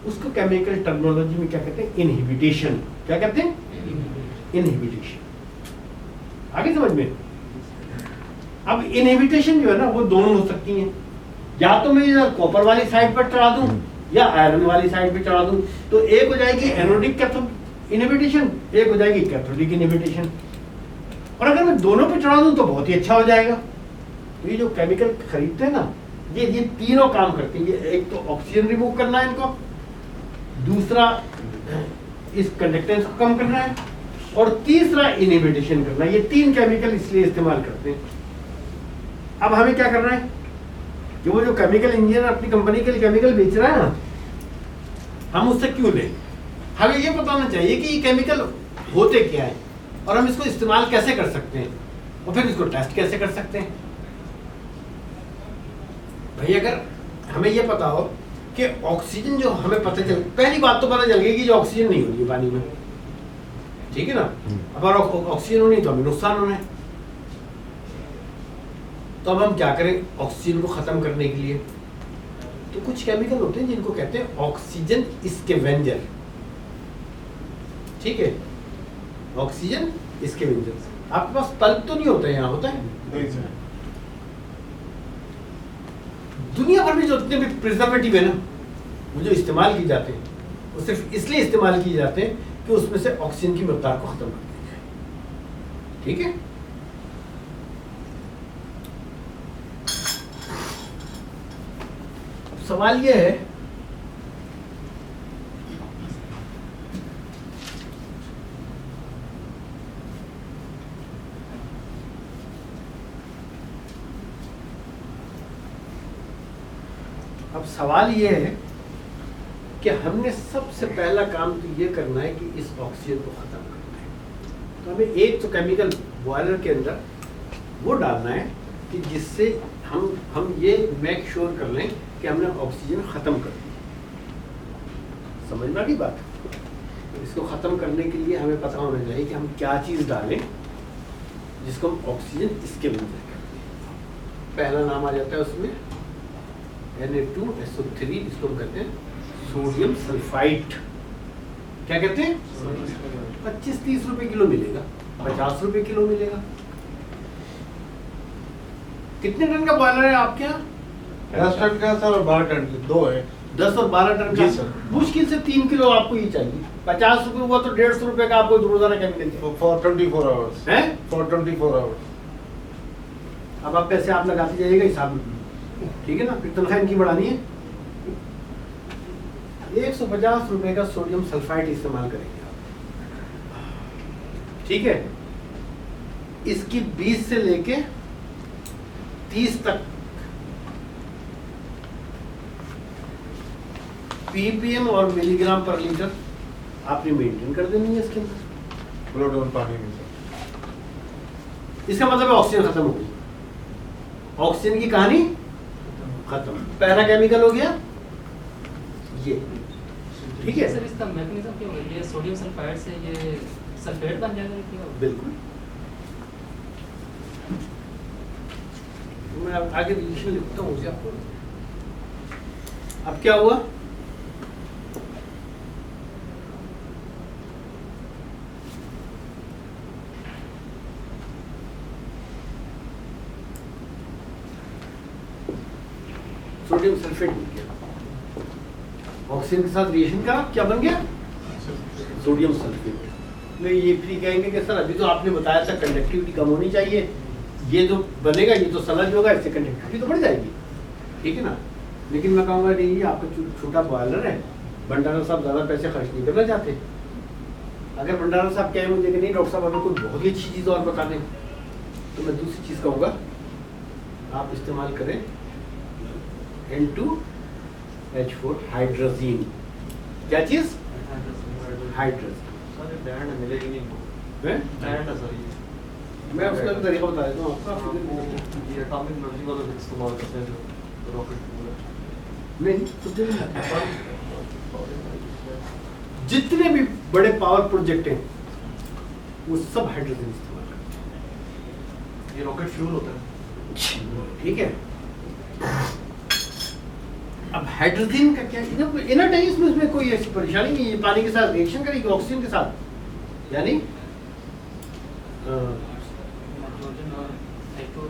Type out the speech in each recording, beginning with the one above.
उसको chemical terminology में क्या कहते हैं? इनहिबिटेशन। क्या कहते हैं? इनहिबिटेशन। आगे समझ में? अब इनहिबिटेशन जो है ना वो दोनों हो सकती हैं, या तो मैं इधर कॉपर वाली साइड पर चढ़ा दूं या आयरन वाली साइड पे चढ़ा दूं, तो एक हो जाएगी एनोडिक कैथोड इनहिबिटेशन, एक हो जाएगी कैथोडिक इनहिबिटेशन। और अगर मैं दोनों पे चढ़ा दूं तो बहुत ही अच्छा हो जाएगा। तो ये जो केमिकल खरीदते हैं ना, ये तीनों काम करते हैं। ये एक तो ऑक्सीजन रिमूव करना है इनको, दूसरा इस कंडक्टेंस को कम करना है, और तीसरा इनहिबिटेशन करना है। ये तीन केमिकल इसलिए इस्तेमाल करते हैं। अब हमें क्या करना है कि वो जो केमिकल इंजीनियर अपनी कंपनी के लिए केमिकल बेच रहा है ना, हम उससे क्यों लें? हमें ये बताना चाहिए कि ये केमिकल होते क्या है और हम इसको इस्तेमाल कैसे कर सकते हैं, और फिर इसको टेस्ट कैसे कर सकते हैं। भाई अगर हमें ये पता हो कि ऑक्सीजन जो हमें पता चल, पहली बात तो पता चल गई कि जो ऑक्सीजन नहीं होनी है पानी में, ठीक है ना। अब अगर ऑक्सीजन होनी तो हमें नुकसान होना है। तो अब हम क्या करें ऑक्सीजन को खत्म करने के लिए? तो कुछ केमिकल होते हैं जिनको कहते हैं ऑक्सीजन स्कैवेंजर। ठीक है, ऑक्सीजन स्कैवेंजर। आपके पास पल्प तो नहीं होता है, यहाँ होता है? दुनिया भर में जो जितने भी प्रिजर्वेटिव है ना, वो जो इस्तेमाल किए जाते हैं वो सिर्फ इसलिए इस्तेमाल किए जाते हैं कि उसमें से ऑक्सीजन की मकदार को खत्म कर दिया जाए। ठीक है, सवाल यह है कि हमने सबसे पहला काम तो ये करना है कि इस ऑक्सीजन को खत्म करना है। तो हमें एक तो केमिकल बॉयलर के अंदर वो डालना है कि जिससे हम ये मेक श्योर कर लें कि हमने ऑक्सीजन खत्म कर दी। समझ में आ गई बात? तो इसको खत्म करने के लिए हमें पता होना चाहिए कि हम क्या चीज डालें जिसको हम ऑक्सीजन इसके अंदर करते हैं। पहला नाम आ जाता है उसमें Na2SO3, जिसको हम कहते हैं सोडियम सल्फाइड। क्या कहते हैं? 25-30 रुपए किलो मिलेगा, 50 रुपए किलो मिलेगा। कितने टन का बॉयलर है आपके यहाँ? 10 टन का सर, 12 टन के दो है। 10 और 12 टन का मुश्किल से 3 किलो आपको ये चाहिए। 50 रुपए हुआ तो 150 रुपए का आपको रोजाना केमिकल फॉर 24 आवर्स है, फॉर 24 आवर्स। अब आप पैसे आप लगाते जाइएगा हिसाब में, ठीक है ना। फिर तनख्वाह इनकी बढ़ानी है। 150 रुपए का सोडियम सल्फाइड इस्तेमाल करेंगे आप, ठीक है। इसकी 20 से लेके 30 तक ppm और मिलीग्राम पर लीटर आपने मेंटेन कर देनी है इसके अंदर। फ्लो डाउन पानी में सर। इसका मतलब है ऑक्सीजन खत्म हो गई, ऑक्सीजन की कहानी खत्म। पहला केमिकल हो गया ये, ठीक है। सर इसका मैकेनिज्म क्या होगा? ये सोडियम सल्फाइड से ये सल्फेट बन जाएगा क्या? बिल्कुल। मैं आगे रिलेशन लिखता हूँ उसे आपको। अब क्या हुआ? सोडियम सल्फेट बन गया, ऑक्सीजन के साथ रिएक्शन का क्या बन गया? Sodium sulphate. में ये फिर कहेंगे कि सर अभी तो आपने बताया था कंडक्टिविटी कम होनी चाहिए, ये जो बनेगा ये तो सलज होगा, इससे कंडक्टिविटी तो बढ़ जाएगी, ठीक है ना। लेकिन मैं कहूँगा नहीं, आपका छोटा बॉयलर है, भंडारा साहब ज़्यादा पैसे खर्च नहीं करना चाहते। अगर भंडारा साहब कहें मुझे कि नहीं डॉक्टर साहब हमें कोई बहुत ही अच्छी चीज़ और बता दें, तो मैं दूसरी चीज़ कहूँगा आप इस्तेमाल करें N2H4 हाइड्रोजीन। क्या चीज़? हाइड्रोजीन। मिलेगी नहीं, मैं उसका भी तरीका बता देता हूँ आपको। ये एटॉमिक एनर्जी वाला इस्तेमाल करते हैं जो रॉकेट नहीं, जितने भी बड़े पावर प्रोजेक्ट हैं वो सब हाइड्रोजन इस्तेमाल करते हैं। ये रॉकेट फ्यूल होता है, ठीक है। अब हाइड्रोजन का क्या इनर्ट है, इसमें कोई ऐसी परेशानी नहीं है, ये पानी के साथ रिएक्शन करेगी ऑक्सीजन के साथ, यानी नाइट्रोजन और H2O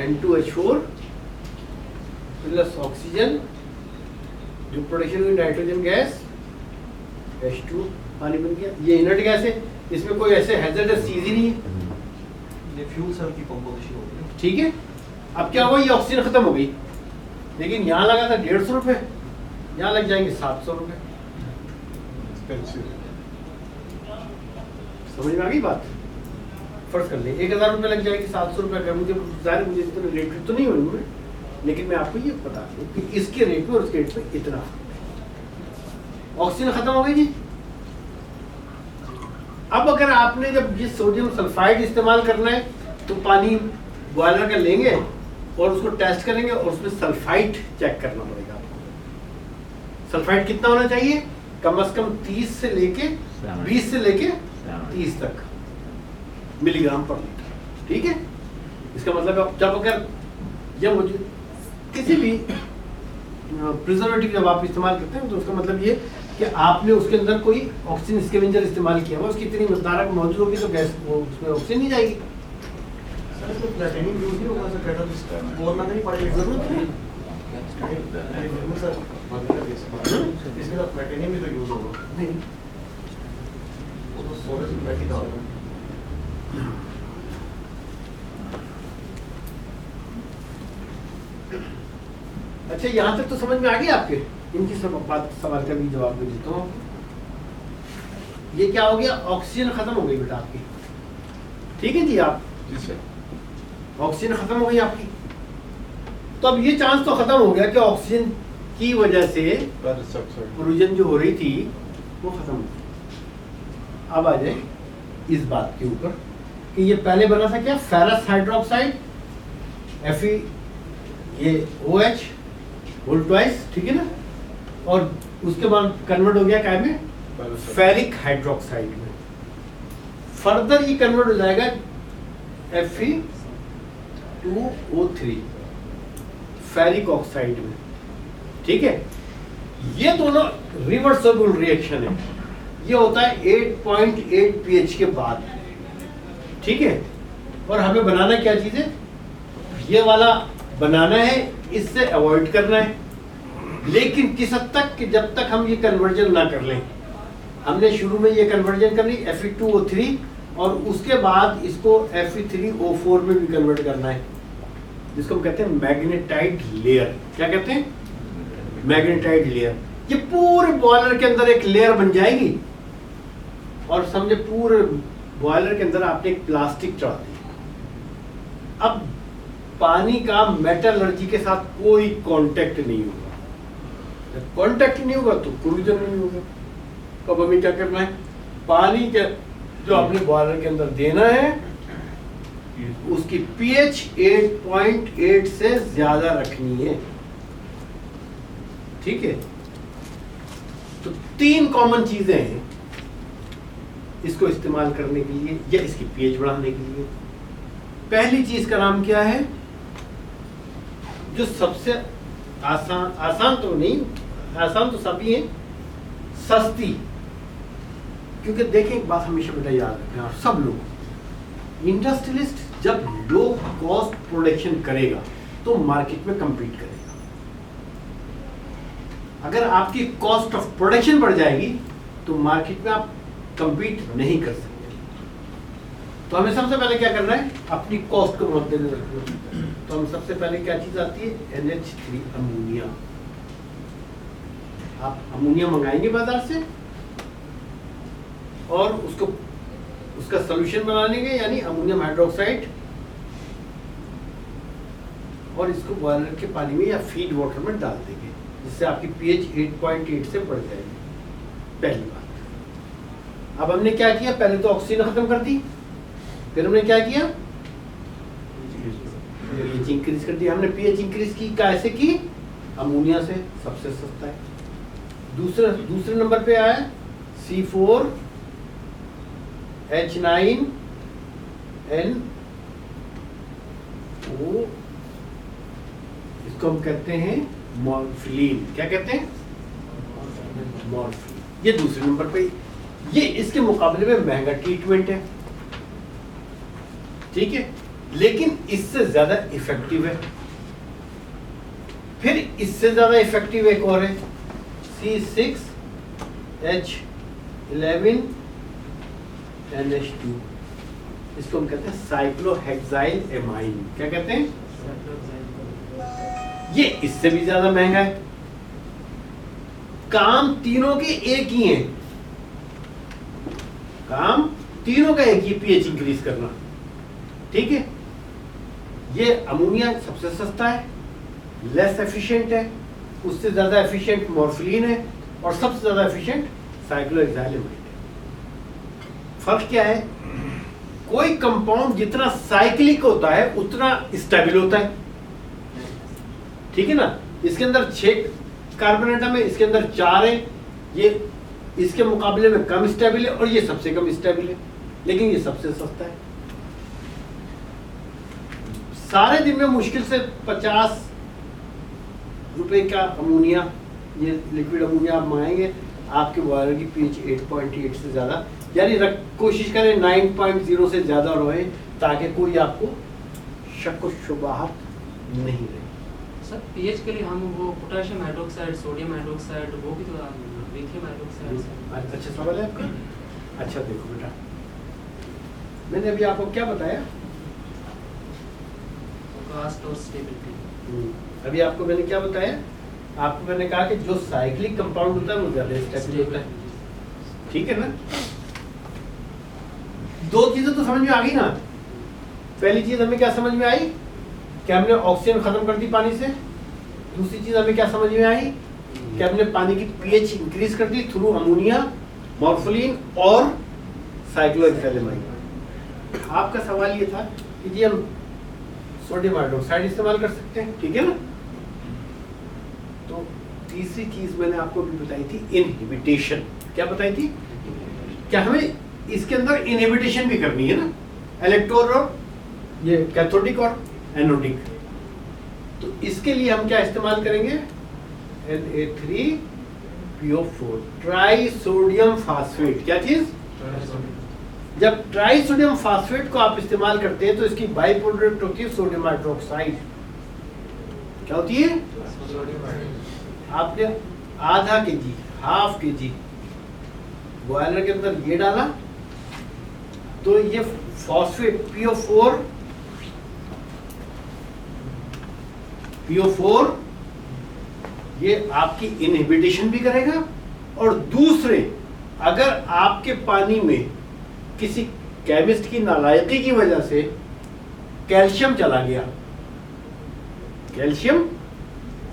N2H4 प्लस ऑक्सीजन, जो प्रोडक्शन हुई नाइट्रोजन गैस, H2 पानी बन गया। ये इनर्ट गैस है, इसमें कोई ऐसे हैजर्डस चीज ही नहीं है, ये फ्यूल सेल की कंपोजिशन होगी ना। ठीक है। अब क्या हुआ, ये ऑक्सीजन खत्म हो गई, लेकिन यहाँ लगा था 150 रुपये, यहाँ लग जाएंगे 700 रुपये। समझ में आ गई बात? फर्ज कर ले 1000 रुपये लग जाएगी, 700 रुपये अगर मुझे जाहिर मुझे इतना रिलेटेड तो नहीं होंगे, लेकिन मैं आपको ये बता दूं कि इसके रेट में और उसके रेट में इतना ऑक्सीजन खत्म हो गई जी। अब अगर आपने जब ये सोडियम सल्फाइड इस्तेमाल करना है तो पानी बॉयलर का लेंगे और उसको टेस्ट करेंगे और उसमें सल्फाइड चेक करना पड़ेगा आपको। सल्फाइड कितना होना चाहिए? कम से कम 30 से लेके 20 से लेके 30 तक मिलीग्राम पर लीटर, ठीक है। इसका मतलब अब जब अगर यह मुझे किसी भी प्रिजर्वेटिव जब आप इस्तेमाल करते हैं तो उसका मतलब ये कि आपने उसके अंदर कोई ऑक्सीजन स्कैवेंजर इस्तेमाल किया हुआ, उसकी इतनी मकदार मौजूद होगी तो गैस वो उसमें ऑक्सीजन नहीं जाएगी। सर इसमें प्लैटिनम यूज नहीं होगा सर, कैटलिस्ट बोलना नहीं पड़ेगा, जरूरत नहीं सर। इसके साथ प्लैटिनम भी तो यूज होगा नहीं, वो तो सोलर से प्लैटिनम डाल रहा है। अच्छा यहाँ तक तो समझ में आ गई आपके? इनकी सब बात सवाल का भी जवाब दे देता हूँ। ये क्या हो गया, ऑक्सीजन खत्म हो गई बेटा आपकी, ठीक है जी। आप ऑक्सीजन खत्म हो गई आपकी, तो अब ये चांस तो खत्म हो गया कि ऑक्सीजन की वजह से प्रोडक्शन जो हो रही थी वो खत्म हो गई। अब आ जाए इस बात के ऊपर कि ये पहले बना था क्या, फेरस हाइड्रोक्साइड Fe, ये OH होल ट्वाइस, ठीक है ना, और उसके बाद कन्वर्ट हो गया क्या में, फेरिक हाइड्रोक्साइड में। फर्दर ये कन्वर्ट हो जाएगा Fe2O3 फेरिक ऑक्साइड में, ठीक है। ये दोनों रिवर्सिबल रिएक्शन है, ये होता है 8.8 pH के बाद, ठीक है। और हमें बनाना क्या चीज है, ये वाला बनाना है, इससे अवॉइड करना है, लेकिन किस हद तक कि जब तक हम ये कन्वर्जन ना कर लें। हमने शुरू में ये कन्वर्जन करनी Fe2O3 और उसके बाद इसको Fe3O4 में भी कन्वर्ट करना है, जिसको हम कहते हैं मैग्नेटाइड लेयर। क्या कहते हैं? मैग्नेटाइड लेयर। ये पूरे बॉयलर के अंदर एक लेयर बन जाएगी, और समझे पूरे बॉयलर के अंदर आपने एक प्लास्टिक चढ़ा दी। अब पानी का मेटलर्जी के साथ कोई कांटेक्ट नहीं होगा, जब कांटेक्ट नहीं होगा तो कोलिजन नहीं होगा। तो अब हमें क्या करना है, पानी के जो आपने बॉयलर के अंदर देना है उसकी pH 8.8 से ज्यादा रखनी है, ठीक है। तो 3 कॉमन चीजें हैं इसको इस्तेमाल करने के लिए या इसकी pH बढ़ाने के लिए। पहली चीज का नाम क्या है, जो सबसे आसान तो नहीं, आसान तो सभी है, सस्ती। क्योंकि देखें एक बात हमेशा बेटा याद रखें आप सब लोग, इंडस्ट्रियलिस्ट जब लो कॉस्ट प्रोडक्शन करेगा तो मार्केट में compete करेगा। अगर आपकी कॉस्ट ऑफ प्रोडक्शन बढ़ जाएगी तो मार्केट में आप compete नहीं कर सकते। तो हमें सबसे पहले क्या करना है, अपनी कॉस्ट को मद्देनजर रखना। तो हम सबसे पहले क्या चीज आती है, NH3 अमोनिया। आप अमोनिया मंगाएंगे बाजार से और उसको उसका सोल्यूशन बना लेंगे, यानी अमोनियम हाइड्रोक्साइड, और इसको बॉयलर के पानी में या फीड वाटर में डाल देंगे, जिससे आपकी pH 8.8 से बढ़ जाएगी। पहली बात। अब हमने क्या किया, पहले तो ऑक्सीजन खत्म कर दी, फिर हमने क्या किया, pH इंक्रीज कर दिया। हमने pH इंक्रीज की कैसे की, अमोनिया से, सबसे सस्ता है। दूसरे नंबर पे आया C4H9N, इसको हम कहते हैं मॉर्फिलीन। क्या कहते हैं? मॉर्फिलीन। ये दूसरे नंबर पे, ये इसके मुकाबले में महंगा ट्रीटमेंट है, ठीक है, लेकिन इससे ज्यादा इफेक्टिव है। फिर इससे ज्यादा इफेक्टिव एक और है C6H11NH2, इसको हम कहते हैं साइक्लोहेक्साइल एमाइन। क्या कहते हैं? ये इससे भी ज्यादा महंगा है। काम तीनों के एक ही है, काम तीनों का एक ही, पीएच इंक्रीज करना, ठीक है। ये अमोनिया सबसे सस्ता है, लेस एफिशिएंट है, उससे ज्यादा एफिशिएंट मॉर्फिलीन है, और सबसे ज्यादा एफिशिएंट साइक्लोहेक्साइल एमाइन है। फर्क क्या है? कोई कंपाउंड जितना साइक्लिक होता है उतना स्टेबल होता है, ठीक है ना। इसके अंदर 6 कार्बन एटम है, इसके अंदर 4 है, ये इसके मुकाबले में कम स्टेबल है, और ये सबसे कम स्टेबल है, लेकिन ये सबसे सस्ता है। सारे दिन में मुश्किल से 50 रुपए का अमोनिया, ये लिक्विड अमोनिया आप मंगाएंगे, आपके बॉयलर की पीएच 8.8 से ज्यादा, यानी कोशिश करें 9.0 से ज्यादा रहे, ताकि कोई आपको शक व शुबहात नहीं रहे। सर पीएच के लिए हम वो पोटेशियम हाइड्रोक्साइड, सोडियम हाइड्रोक्साइड, वो भी तो लिथियम हाइड्रोक्साइड। अच्छा सवाल है आपका। अच्छा देखो बेटा, मैंने अभी आपको क्या बताया? कास्ट और स्टेबिलिटी। अभी आपको मैंने क्या बताया? आपको मैंने कहा कि जो साइक्लिक कंपाउंड होता है वो ज्यादा स्टेबल होता है, ठीक है ना। 2 चीजें तो समझ में आ गई ना। पहली चीज हमें क्या समझ में आई कि हमने ऑक्सीजन खत्म कर दी पानी से। दूसरी चीज हमें क्या समझ में आई कि हमने पानी की पीएच इंक्रीज कर दी थ्रू अमोनिया, मॉर्फिलीन और साइक्लोहेक्साइल एमाइन। आपका सवाल ये था कि जी हम सोडियम हाइड्रोक्साइड इस्तेमाल कर सकते हैं, ठीक है ना। तो तीसरी चीज मैंने आपको भी बताई थी, इनहिबिटेशन। क्या बताई थी? क्या हमें इसके अंदर इनहिबिटेशन भी करनी है ना, इलेक्ट्रोड और ये कैथोडिक और एनोडिक। तो इसके लिए हम क्या इस्तेमाल करेंगे? Na3PO4, try sodium phosphate. क्या चीज? जब ट्राई सोडियम फास्फेट को आप इस्तेमाल करते हैं तो इसकी बाई प्रोडक्ट होती है सोडियम हाइड्रोक्साइड। क्या होती है? आपने आधा kg, हाफ kg बॉयलर के अंदर ये डाला, तो ये फॉस्फेट PO4 ये आपकी इनहिबिटेशन भी करेगा। और दूसरे, अगर आपके पानी में किसी केमिस्ट की नालायकी की वजह से कैल्शियम चला गया, कैल्शियम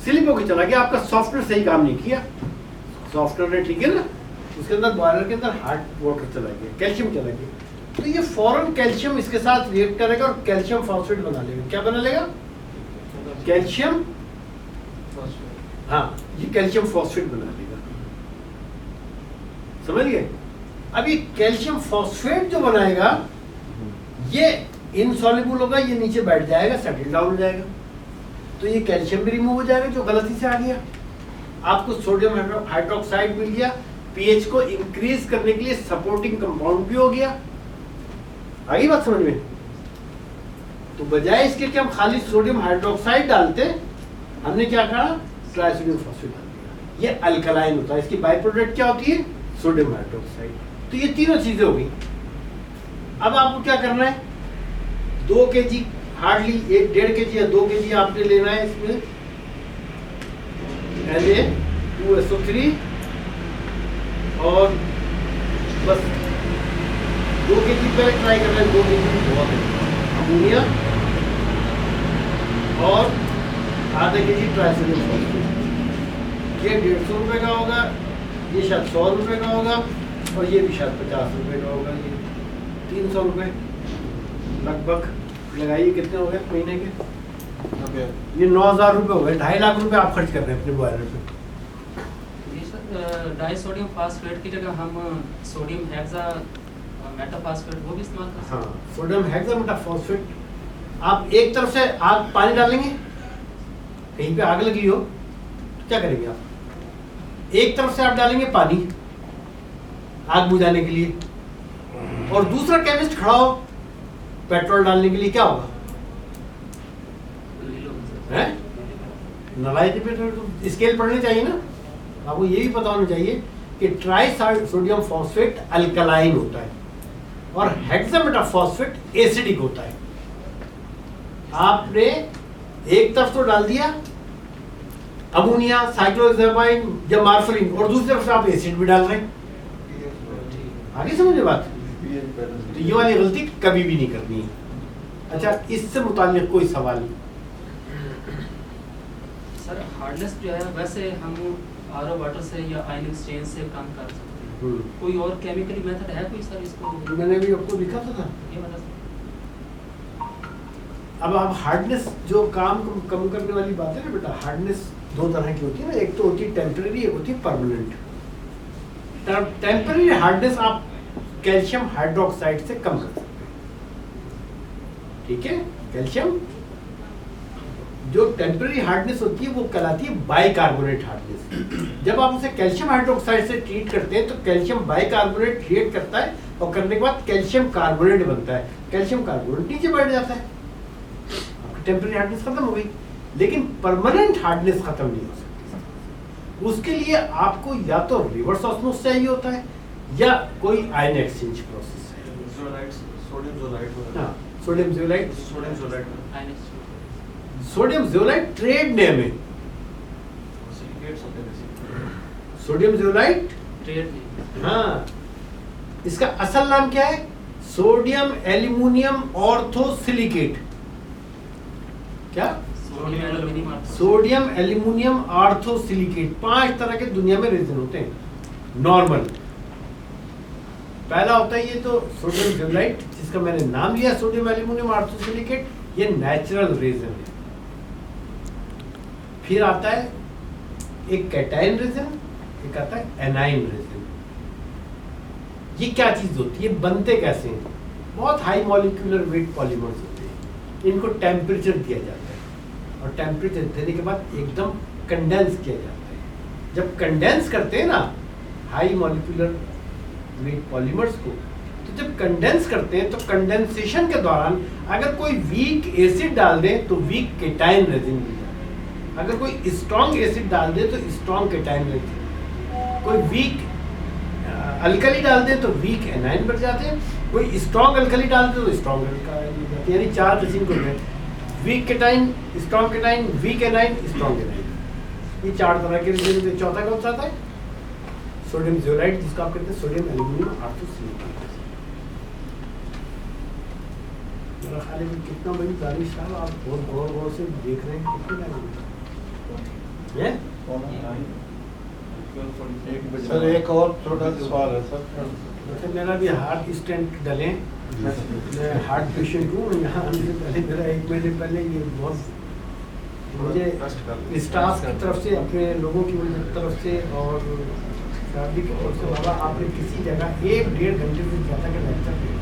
स्लिप होकर चला गया, आपका सॉफ्टवेयर सही काम नहीं किया, सॉफ्टवेयर ने, ठीक है ना, उसके अंदर बॉयलर के अंदर हार्ड वाटर चला गया, कैल्शियम चला गया, तो ये फौरन कैल्शियम इसके साथ रिएक्ट करेगा और कैल्शियम फॉस्फेट बना लेगा। क्या बना लेगा? कैल्शियम, हाँ, ये कैल्शियम फॉस्फेट बना लेगा। समझ गए? अब ये कैल्शियम फॉस्फेट जो बनाएगा ये इनसॉल्युबल होगा, ये नीचे बैठ जाएगा, सेटल डाउन हो जाएगा, तो ये कैल्शियम भी रिमूव हो जाएगा जो गलती से आ गया। आपको सोडियम हाइड्रोक्साइड मिल गया, पीएच को इंक्रीज करने के लिए सपोर्टिंग कंपाउंड भी हो गया। आगे बात समझ में? तो बजाय इसके कि हम खाली सोडियम हाइड्रोक्साइड डालते, हमने क्या कहा? ट्राइसोडियम फॉस्फेट डाल दिया। ये अल्कलाइन होता है, इसकी बाई प्रोडक्ट क्या होती है? Sodium hydroxide. तो ये तीनों चीजें हो गई। अब आपको क्या करना है? 2 kg, हार्डली 1.5 kg या 2 kg आपने लेना है इसमें Na2SO3, और बस 2 kg पे ट्राई करना है। 2 kg बहुत है अमोनिया और आधा kg ट्राइसोडियम फॉस्फेट। ये 150 रुपए का होगा, ये शायद 100 रुपए का होगा, और ये भी शायद 50 रुपए का होगा। ये 300 रुपए लगभग लगाइए। कितने हो गए महीने के? ये 9,000 रुपए हो गए। 2.5 लाख रुपए आप खर्च कर रहे हैं अपने बॉयलर पे। ये सर डाई सोडियम फास्फेट की जगह हम सोडियम हेक्सा मेटाफॉस्फेट वो भी इस्तेमाल कर सकते हाँ, सोडियम हेक्सामेटाफॉस्फेट। आप एक तरफ से आग पानी डालेंगे, कहीं पे आग लगी हो तो क्या करेंगे आप? एक तरफ से आप डालेंगे पानी आग बुझाने के लिए, और दूसरा केमिस्ट खड़ा हो पेट्रोल डालने के लिए, क्या होगा? हैं? नालायकी पे तो स्केल पढ़नी चाहिए ना, आपको ये भी पता होना चाहिए कि ट्राई सोडियम फॉस्फेट अल्कलाइन होता है और हेक्सामेटाफॉस्फेट एसिडिक होता है। आपने एक तरफ तो डाल दिया अमोनिया, साइक्लोहेक्सामाइन या मार्फरिन, और दूसरी तरफ से आप एसिड भी डाल रहे हैं। आगे समझे बात? तो ये वाली गलती कभी भी नहीं करनी है। अच्छा, इससे मुताल्लिक कोई सवाल? सर हार्डनेस जो है वैसे हम आरओ वाटर से या आयन एक्सचेंज से कम कर सकते हैं, कोई और केमिकली मेथड है कोई सर इसको? मैंने भी आपको लिखा था ये वाला अब आप हार्डनेस जो काम कम करने वाली बात है ना बेटा, हार्डनेस दो तरह की होती है ना, एक तो होती है टेम्परेरी, एक होती है परमानेंट। टेम्परेरी हार्डनेस आप कैल्शियम हाइड्रोक्साइड से कम कर सकते हैं, ठीक है? कैल्शियम जो टेम्परेरी हार्डनेस होती है वो कहलाती है बाइकार्बोनेट हार्डनेस। जब आप उसे कैल्शियम हाइड्रोक्साइड से ट्रीट करते हैं तो कैल्शियम बाइकार्बोनेट रिएक्ट करता है और करने के बाद कैल्शियम कार्बोनेट बनता है, कैल्शियम कार्बोनेट नीचे बैठ जाता है, आपकी टेम्परेरी हार्डनेस खत्म हो गई। लेकिन परमानेंट हार्डनेस खत्म नहीं हो सकती, उसके लिए आपको या तो रिवर्स ऑस्मोसिस चाहिए होता है या कोई आयन एक्सचेंज प्रोसेस है। Sodium zeolite. हाँ, sodium zeolite. Sodium zeolite. Ion exchange sodium zeolite trade name है, सिलिकेट्स होते हैं। Sodium zeolite. ट्रेड नहीं। हाँ, इसका असल नाम क्या है? Sodium aluminium orthosilicate. क्या? Sodium aluminium sodium aluminium orthosilicate. 5 तरह के दुनिया में रेजन होते हैं नॉर्मल। पहला होता है ये तो सोडियम जोलाइट, जिसका मैंने नाम लिया सोडियम एल्यूमिनियम ऑर्थोसिलिकेट, ये नेचुरल रेजन है। फिर आता है एक कैटाइन रेजन, एक आता है एनाइन रेजन। ये क्या चीज होती है, बनते कैसे हैं? बहुत हाई मॉलिक्यूलर वेट पॉलीमर्स होते हैं, इनको टेम्परेचर दिया जाता है और टेम्परेचर देने के बाद एकदम कंडेंस किया जाता है। जब कंडेंस करते हैं ना हाई मॉलिक्यूलर वेट पॉलीमर्स को, तो जब कंडेंस करते हैं तो कंडेंसेशन के दौरान अगर कोई वीक एसिड डाल दें तो वीक केटाइन रेजिन मिल जाता है, अगर कोई स्ट्रॉन्ग एसिड डाल दे तो स्ट्रॉन्ग केटाइन रेजिन, कोई वीक अल्कली डाल दे तो वीक एनाइन बन जाते हैं, कोई स्ट्रॉन्ग अल्कली डाल दे तो स्ट्रॉन्ग अल्काइन बन जाते हैं। यानी 4 रेजिन को weak cation, strong cation, weak anion, strong anion, ये 4 तरह के रेजिन। चौथा कौन सा आता है? सोडियम जोलाइट, जिसको आप कहते हैं सोडियम एल्यूमिनियम ऑर्थोसिलिकेट। मेरा ख्याल है कि कितना बड़ी दानिश साहब, आप बहुत गौर गौर से देख रहे हैं, कितनी है? सर एक और छोटा सवाल है सर। मतलब मेरा भी हार्ट स्टेंट डले, मैं हार्ट पेशेंट हूँ। यहाँ आने से पहले मेरा 1 महीने पहले ये बहुत मुझे स्टाफ की तरफ से, अपने लोगों की तरफ से और फैमिली की तरफ से, बाबा आपने किसी जगह 1-1.5 घंटे से ज़्यादा का लेक्चर दिया,